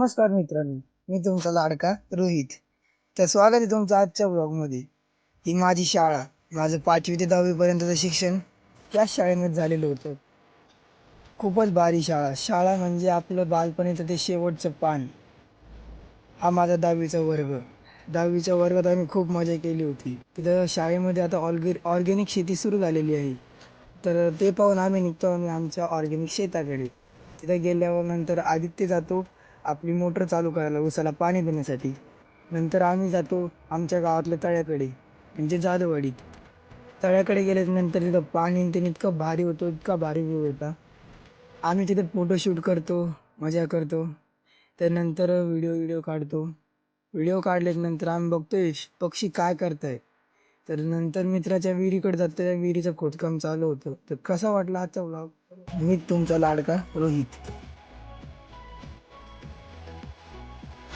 नमस्कार मित्रांनो, मी तुमचा लाडका रोहित. तर स्वागत आहे तुमचं आजच्या ब्लॉगमध्ये. ही माझी शाळा. माझं 5वी ते 10वी पर्यंतचं शिक्षण त्याच शाळेमध्ये झालेलं होतं. खूपच भारी शाळा. शाळा म्हणजे आपलं बालपणीचं ते शेवटचं पान. हा माझा 10वीचा वर्ग. 10वीच्या वर्गात आम्ही खूप मजा केली होती. तिथं शाळेमध्ये आता ऑर्गेनिक शेती सुरू झालेली आहे. तर ते पाहून आम्ही निघतो आमच्या ऑर्गेनिक शेताकडे. तिथं गेल्यावर नंतर आदित्य जातो आपली मोटर चालू करायला उसाला पाणी देण्यासाठी. नंतर आम्ही जातो आमच्या गावातल्या तळ्याकडे म्हणजे जाधववाडीत. तळ्याकडे गेल्यानंतर तिथं पाणी ते इतकं भारी होतं, इतका भारी व्ह्यू होता. आम्ही तिथे फोटोशूट करतो, मजा करतो. त्यानंतर व्हिडिओ काढतो. व्हिडिओ काढल्यानंतर आम्ही बघतोय पक्षी काय करताय. तर नंतर मित्राच्या विहिरीकडे जातो, त्या विहिरीचं खोदकाम चालू होतं. तर कसा वाटला आजचा व्लॉग? मी तुमचा लाडका रोहित.